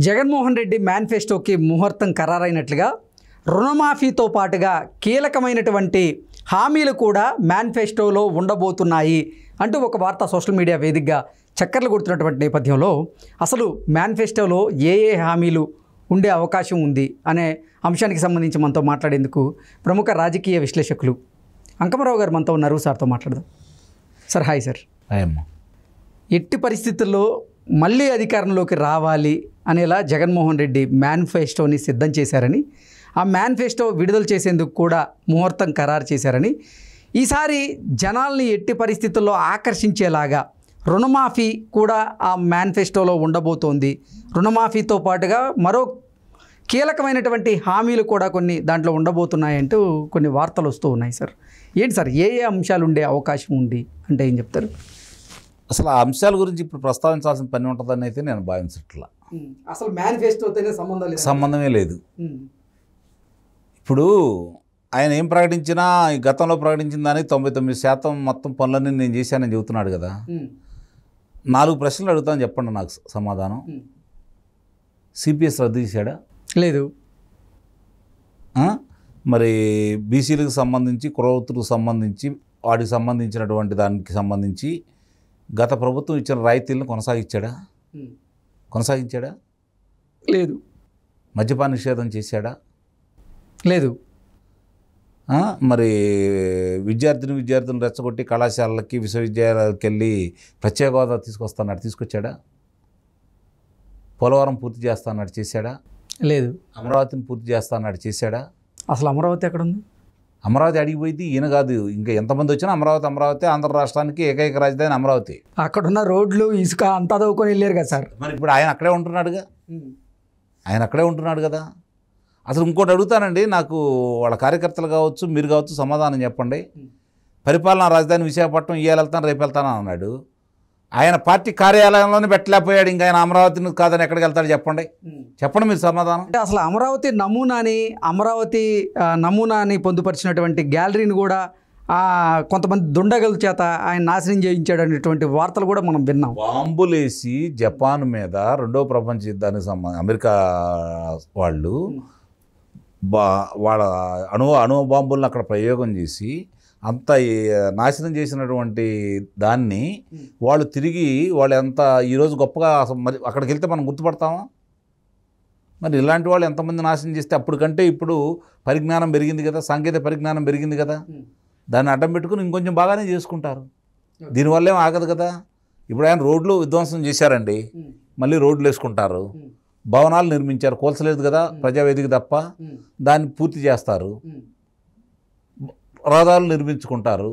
జగన్మోహన్ రెడ్డి మేనిఫెస్టోకి ముహూర్తం ఖరారైనట్లుగా రుణమాఫీతో పాటుగా కీలకమైనటువంటి హామీలు కూడా మేనిఫెస్టోలో ఉండబోతున్నాయి అంటూ ఒక వార్త సోషల్ మీడియా వేదికగా చక్కర్లు కొడుతున్నటువంటి నేపథ్యంలో అసలు మేనిఫెస్టోలో ఏ హామీలు ఉండే అవకాశం ఉంది అనే అంశానికి సంబంధించి మనతో మాట్లాడేందుకు ప్రముఖ రాజకీయ విశ్లేషకులు అంకమరావు గారు మనతో ఉన్నారు. సార్తో మాట్లాడదాం. Sir hi sir. హాయ్ అమ్మ. ఎట్టి పరిస్థితుల్లో మళ్ళీ అధికారంలోకి రావాలి అనేలా జగన్మోహన్ రెడ్డి మేనిఫెస్టోని సిద్ధం చేశారని, ఆ మేనిఫెస్టో విడుదల చేసేందుకు కూడా ముహూర్తం ఖరారు చేశారని, ఈసారి జనాల్ని ఎట్టి పరిస్థితుల్లో ఆకర్షించేలాగా రుణమాఫీ కూడా ఆ మేనిఫెస్టోలో ఉండబోతోంది. రుణమాఫీతో పాటుగా మరో కీలకమైనటువంటి హామీలు కూడా కొన్ని దాంట్లో ఉండబోతున్నాయంటూ కొన్ని వార్తలు వస్తూ ఉన్నాయి సార్. ఏంటి సార్, ఏ ఏ అంశాలు ఉండే అవకాశం ఉంది అంటే ఏం చెప్తారు? అసలు ఆ అంశాల గురించి ఇప్పుడు ప్రస్తావించాల్సిన పని ఉంటుందని అయితే నేను భావించట్లా. అసలు మేనిఫెస్టోతోనే సంబంధమే లేదు. ఇప్పుడు ఆయన ఏం ప్రకటించినా గతంలో ప్రకటించిన దానికి 99% మొత్తం పనులన్నీ నేను చేశానని చెబుతున్నాడు కదా. 4 ప్రశ్నలు అడుగుతాను, చెప్పండి నాకు సమాధానం. సిపిఎస్ రద్దు చేశాడా? లేదు. మరి బీసీలకు సంబంధించి, కులవృత్తులకు సంబంధించి, వాటికి సంబంధించినటువంటి దానికి సంబంధించి గత ప్రభుత్వం ఇచ్చిన రాయితీలను కొనసాగించాడా? లేదు. మద్యపాన నిషేధం చేశాడా? లేదు. మరి విద్యార్థులను రెచ్చగొట్టి కళాశాలలకి, విశ్వవిద్యాలయాలకు వెళ్ళి ప్రత్యేక హోదా తీసుకొచ్చాడా? పోలవరం పూర్తి చేస్తానన్నాడు, చేశాడా? లేదు. అమరావతిని పూర్తి చేస్తానన్నాడు, చేశాడా? అసలు అమరావతి ఎక్కడ ఉంది? అమరావతి అడిగిపోయింది ఈయన కాదు, ఇంకా ఎంతమంది వచ్చినా అమరావతి ఆంధ్ర రాష్ట్రానికి ఏకైక రాజధాని అమరావతి. అక్కడున్న రోడ్లు, ఇసుక అంతా దవ్వుకొని వెళ్ళారు కదా సార్. మరి ఇప్పుడు ఆయన అక్కడే ఉంటున్నాడు కదా. అసలు ఇంకోటి అడుగుతానండి, నాకు వాళ్ళ కార్యకర్తలు కావచ్చు, మీరు కావచ్చు, సమాధానం చెప్పండి. పరిపాలనా రాజధాని విశాఖపట్నం ఇవాళ వెళ్తాను, రేపు వెళ్తాను అన్నాడు. ఆయన పార్టీ కార్యాలయంలోనే పెట్టలేకపోయాడు, ఇంకా ఆయన అమరావతిని కాదని ఎక్కడికి వెళ్తాడు చెప్పండి మీరు సమాధానం. అంటే అసలు అమరావతి నమూనాని పొందుపరిచినటువంటి గ్యాలరీని కూడా కొంతమంది దుండగల చేత ఆయన నాశనం చేయించాడు అనేటువంటి వార్తలు కూడా మనం విన్నాం. బాంబులేసి జపాన్ మీద 2వ ప్రపంచ యుద్ధానికి సంబంధించి అమెరికా వాళ్ళు వాళ్ళ అణువు బాంబులను అక్కడ ప్రయోగం చేసి అంత నాశనం చేసినటువంటి దాన్ని వాళ్ళు ఎంత ఈరోజు గొప్పగా మరి అక్కడికి వెళ్తే మనం గుర్తుపడతామా? మరి ఇలాంటి వాళ్ళు ఎంతమంది నాశనం చేస్తే అప్పటికంటే ఇప్పుడు పరిజ్ఞానం పెరిగింది కదా, సాంకేతిక పరిజ్ఞానం పెరిగింది కదా, దాన్ని అడ్డం పెట్టుకుని ఇంకొంచెం బాగానే చేసుకుంటారు. దీనివల్ల ఏం ఆగదు కదా. ఇప్పుడు ఆయన రోడ్లు విధ్వంసం చేశారండి, మళ్ళీ రోడ్లు వేసుకుంటారు. భవనాలు నిర్మించారు, కోల్చలేదు కదా ప్రజావేదిక తప్ప, దాన్ని పూర్తి చేస్తారు. రహదారులు నిర్మించుకుంటారు.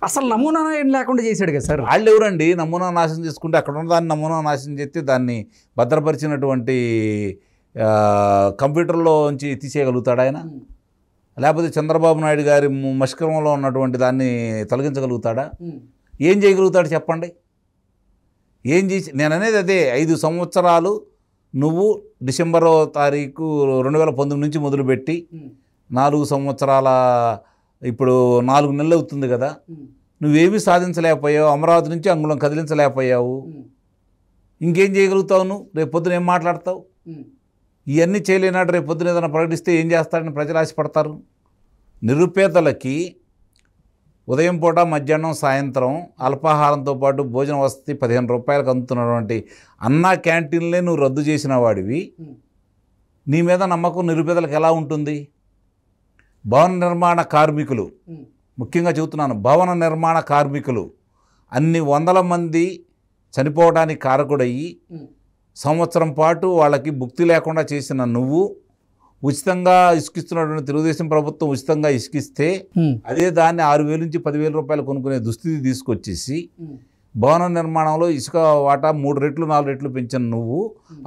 అసలు నమూనా ఏం లేకుండా చేశాడు కదా సార్. వాళ్ళు ఎవరండి నమూనా నాశనం చేసుకుంటే? అక్కడ ఉన్న దాన్ని నమూనా నాశనం చేస్తే దాన్ని భద్రపరిచినటువంటి కంప్యూటర్లోంచి తీసేయగలుగుతాడు ఆయన? లేకపోతే చంద్రబాబు నాయుడు గారి మష్కరంలో ఉన్నటువంటి దాన్ని తొలగించగలుగుతాడా? ఏం చేయగలుగుతాడు చెప్పండి? ఏం చేసి నేను అనేది అదే, 5 సంవత్సరాలు నువ్వు డిసెంబర్ 2019 నుంచి మొదలుపెట్టి 4 సంవత్సరాల ఇప్పుడు 4 నెలలు అవుతుంది కదా, నువ్వేమీ సాధించలేకపోయావు. అమరావతి నుంచి అంగుళం కదిలించలేకపోయావు. ఇంకేం చేయగలుగుతావు? నువ్వు రేపు పొద్దున ఏం మాట్లాడతావు? ఇవన్నీ చేయలేనాడు రేపు పొద్దున ఏదైనా ప్రకటిస్తే ఏం చేస్తాడని ప్రజలు ఆశపడతారు. నిరుపేదలకి ఉదయం పూట, మధ్యాహ్నం, సాయంత్రం అల్పాహారంతో పాటు భోజన వసతి 15 రూపాయలకు అందుతున్నటువంటి అన్నా క్యాంటీన్లే నువ్వు రద్దు చేసిన వాడివి. నీ మీద నమ్మకం నిరుపేదలకు ఎలా ఉంటుంది? భవన నిర్మాణ కార్మికులు, ముఖ్యంగా చెబుతున్నాను, భవన నిర్మాణ కార్మికులు అన్ని వందల మంది చనిపోవడానికి కారకుడయ్యి సంవత్సరం పాటు వాళ్ళకి భుక్తి లేకుండా చేసిన నువ్వు, ఉచితంగా ఇసుకిస్తున్నటువంటి తెలుగుదేశం ప్రభుత్వం ఉచితంగా ఇసుకిస్తే అదే దాన్ని 6,000 నుంచి 10,000 రూపాయలు కొనుక్కునే దుస్థితి తీసుకొచ్చేసి భవన నిర్మాణంలో ఇసుక వాటా 3 రెట్లు 4 రెట్లు పెంచిన నువ్వు,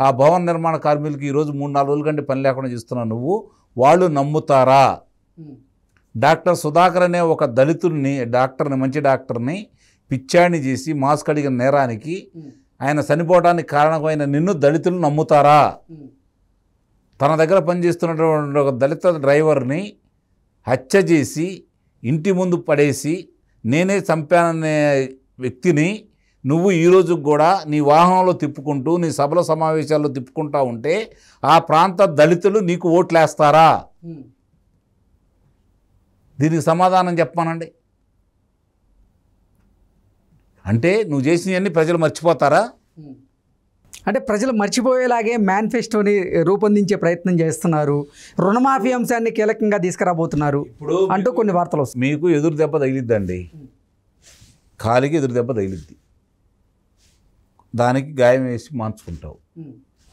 ఆ భవన నిర్మాణ కార్మికులకి ఈరోజు 3-4 రోజుల కంటే పని లేకుండా చేస్తున్న నువ్వు, వాళ్ళు నమ్ముతారా? డాక్టర్ సుధాకర్ అనే ఒక దళితుడిని, మంచి డాక్టర్ని పిచ్చాణి చేసి మాస్క్ అడిగిన నేరానికి ఆయన చనిపోవడానికి కారణమైన నిన్ను దళితులు నమ్ముతారా? తన దగ్గర పనిచేస్తున్నటువంటి ఒక దళిత డ్రైవర్ని హత్య చేసి ఇంటి ముందు పడేసి నేనే చంపాననే వ్యక్తిని నువ్వు ఈ రోజు కూడా నీ వాహనంలో తిప్పుకుంటూ నీ సభల సమావేశాల్లో తిప్పుకుంటా ఉంటే ఆ ప్రాంత దళితులు నీకు ఓట్లేస్తారా? దీనికి సమాధానం చెప్పానండి. అంటే నువ్వు చేసినవన్నీ ప్రజలు మర్చిపోతారా? అంటే ప్రజలు మర్చిపోయేలాగే మేనిఫెస్టోని రూపొందించే ప్రయత్నం చేస్తున్నారు, రుణమాఫీ అంశాన్ని కీలకంగా తీసుకురాబోతున్నారు అంటూ కొన్ని వార్తలు వస్తాయి. మీకు ఎదురు దెబ్బ తగిలిద్దండి, కాలికి ఎదురు దెబ్బ తగిలిద్ది, దానికి గాయం వేసి మార్చుకుంటావు.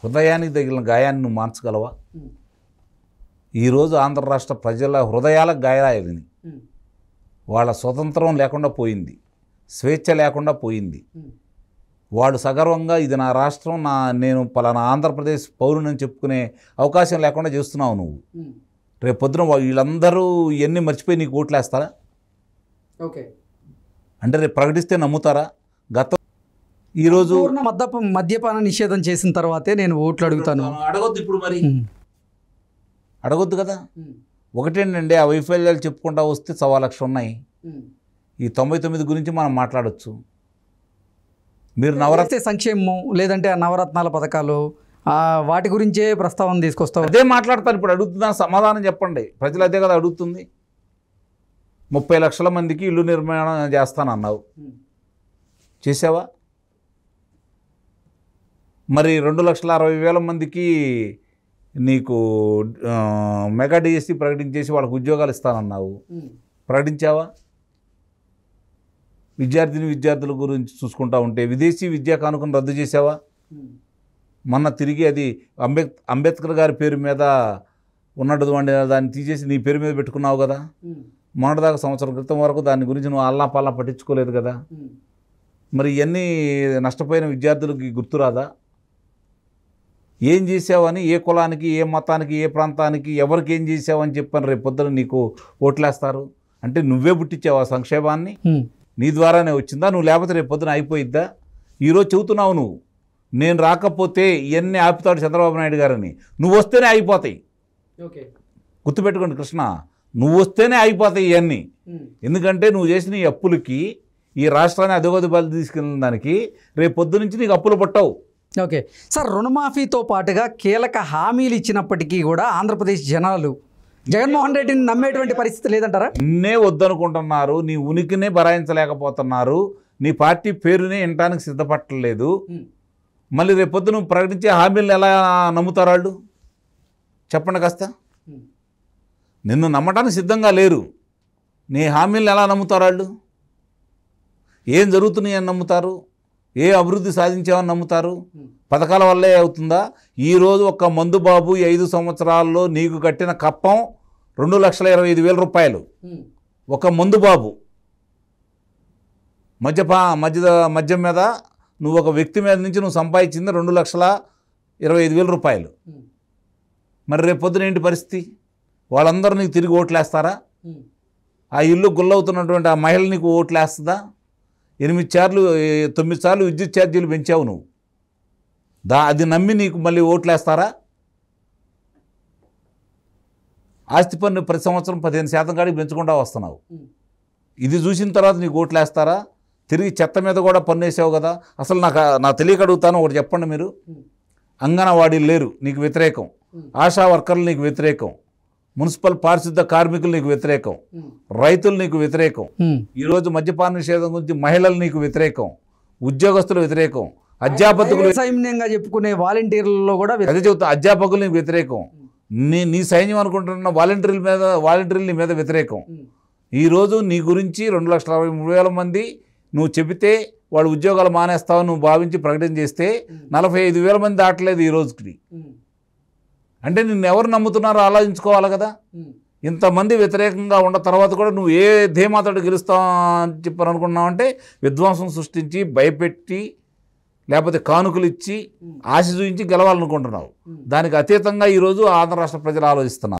హృదయానికి తగిలిన గాయాన్ని నువ్వు మార్చగలవా? ఈరోజు ఆంధ్ర రాష్ట్ర ప్రజల హృదయాలకు గాయాలని, వాళ్ళ స్వతంత్రం లేకుండా పోయింది, స్వేచ్ఛ లేకుండా పోయింది. వాడు సగర్వంగా ఇది నా రాష్ట్రం, నేను పలానా ఆంధ్రప్రదేశ్ పౌరుని చెప్పుకునే అవకాశం లేకుండా చేస్తున్నావు నువ్వు. రేపు పొద్దున వీళ్ళందరూ ఇవన్నీ మర్చిపోయి నీకు ఓట్లేస్తారా? ఓకే, అంటే రేపు ప్రకటిస్తే నమ్ముతారా? ఈరోజు మద్యపాన నిషేధం చేసిన తర్వాతే నేను ఓట్లు అడుగుతాను. అడగొద్దు ఇప్పుడు, మరి అడగొద్దు కదా. ఒకటేంటండి, ఆ వైఫల్యాలు చెప్పుకుంటా వస్తే 1,00,000 ఉన్నాయి. ఈ 99 గురించి మనం మాట్లాడచ్చు. మీరు నవరత్న సంక్షేమం లేదంటే ఆ నవరత్నాల పథకాలు వాటి గురించే ప్రస్తావన తీసుకొస్తాం. అదే మాట్లాడతాను. ఇప్పుడు అడుగుతున్నా, సమాధానం చెప్పండి. ప్రజలు అదే కదా అడుగుతుంది. 30 లక్షల మందికి ఇల్లు నిర్మాణం చేస్తానన్నావు, చేసావా? మరి 2,60,000 మందికి నీకు మెగా డిఎస్సి ప్రకటించేసి వాళ్ళకు ఉద్యోగాలు ఇస్తానన్నావు, ప్రకటించావా? విద్యార్థుల గురించి చూసుకుంటా ఉంటే విదేశీ విద్యా కానుకను రద్దు చేసావా? మొన్న తిరిగి అది అంబేద్కర్ గారి పేరు మీద ఉన్నట్టు దాన్ని తీసేసి నీ పేరు మీద పెట్టుకున్నావు కదా. మొన్నటిదాకా సంవత్సరం క్రితం వరకు దాని గురించి నువ్వు అల్లా పల్లా పట్టించుకోలేదు కదా. మరి ఇవన్నీ నష్టపోయిన విద్యార్థులకి గుర్తురాదా? ఏం చేసావని, ఏ కులానికి, ఏ మతానికి, ఏ ప్రాంతానికి, ఎవరికి ఏం చేసావని చెప్పని రేపు పొద్దున నీకు ఓట్లేస్తారు. అంటే నువ్వే పుట్టించావా సంక్షేమాన్ని? నీ ద్వారానే వచ్చిందా? నువ్వు లేకపోతే రేపు పొద్దున అయిపోయిద్దా? ఈరోజు చెబుతున్నావు నువ్వు, నేను రాకపోతే ఇవన్నీ ఆపుతాడు చంద్రబాబు నాయుడు గారని. నువ్వు వస్తేనే అయిపోతాయి. గుర్తుపెట్టుకోండి కృష్ణ, నువ్వు వస్తేనే అయిపోతాయి ఇవన్నీ. ఎందుకంటే నువ్వు చేసిన ఈ అప్పులకి ఈ రాష్ట్రాన్ని అధోగతి బలి తీసుకెళ్ళిన దానికి రేపు పొద్దు నుంచి నీకు అప్పులు పుట్టవు. ఓకే సార్, రుణమాఫీతో పాటుగా కీలక హామీలు ఇచ్చినప్పటికీ కూడా ఆంధ్రప్రదేశ్ జనాలు జగన్మోహన్ రెడ్డిని నమ్మేటువంటి పరిస్థితి లేదంటారా? నిన్నే వద్దనుకుంటున్నారు, నీ ఉనికినే భరాయించలేకపోతున్నారు, నీ పార్టీ పేరునే వినటానికి సిద్ధపట్టలేదు. మళ్ళీ రేపొద్దు నువ్వు ప్రకటించే హామీలను ఎలా నమ్ముతారు వాళ్ళు? చెప్పండి కాస్త. నిన్ను నమ్మటానికి సిద్ధంగా లేరు, నీ హామీలను ఎలా నమ్ముతారు వాళ్ళు? ఏం జరుగుతున్నాయి అని నమ్ముతారు? ఏ అభివృద్ధి సాధించామని నమ్ముతారు? పథకాల వల్లే అవుతుందా? ఈరోజు ఒక్క మందుబాబు 5 సంవత్సరాల్లో నీకు కట్టిన కప్పం 2,25,000 రూపాయలు. ఒక మందుబాబు మద్యం మీద నువ్వు ఒక వ్యక్తి మీద నుంచి నువ్వు సంపాదించింది 2,25,000 రూపాయలు. మరి రేపు పొద్దున ఏంటి పరిస్థితి? వాళ్ళందరూ నీకు తిరిగి ఓట్లేస్తారా? ఆ ఇల్లు గుల్లవుతున్నటువంటి ఆ మహిళ నీకు ఓట్లేస్తుందా? 8 సార్లు 9 సార్లు విద్యుత్ ఛార్జీలు పెంచావు నువ్వు, అది నమ్మి నీకు మళ్ళీ ఓట్లేస్తారా? ఆస్తి పన్ను ప్రతి సంవత్సరం 15% కాడికి పెంచుకుంటూ వస్తున్నావు. ఇది చూసిన తర్వాత నీకు ఓట్లేస్తారా? తిరిగి చెత్త మీద కూడా పన్ను వేసావు కదా. అసలు నా తెలియక అడుగుతాను, ఒకటి చెప్పండి. మీరు అంగన్వాడీలు లేరు, నీకు వ్యతిరేకం. ఆశా వర్కర్లు నీకు వ్యతిరేకం. మున్సిపల్ పారిశుద్ధ కార్మికులు నీకు వ్యతిరేకం. రైతులు నీకు వ్యతిరేకం. ఈరోజు మద్యపాన నిషేధం గురించి మహిళలు నీకు వ్యతిరేకం. ఉద్యోగస్తులు వ్యతిరేకం. అధ్యాపకులు సైన్యంగా చెప్పుకునే వాలంటీర్లలో కూడా అదే చెబుతా, అధ్యాపకులు నీకు వ్యతిరేకం. నీ సైన్యం అనుకుంటున్న వాలంటీర్ల మీద వ్యతిరేకం. ఈరోజు నీ గురించి 2,63,000 మంది నువ్వు చెబితే వాడు ఉద్యోగాలు మానేస్తావని నువ్వు భావించి ప్రకటన చేస్తే 45,000 మంది దాటలేదు ఈ రోజుకి. అంటే నిన్ను ఎవరు నమ్ముతున్నారో ఆలోచించుకోవాలి కదా. ఇంతమంది వ్యతిరేకంగా ఉన్న తర్వాత కూడా నువ్వు ఏ ధీమాతోటి గెలుస్తావు అని చెప్పని అనుకున్నావంటే విధ్వంసం సృష్టించి భయపెట్టి లేకపోతే కానుకలు ఇచ్చి ఆశ చూపించి గెలవాలనుకుంటున్నావు. దానికి అతీతంగా ఈరోజు ఆంధ్ర రాష్ట్ర ప్రజలు ఆలోచిస్తున్నారు.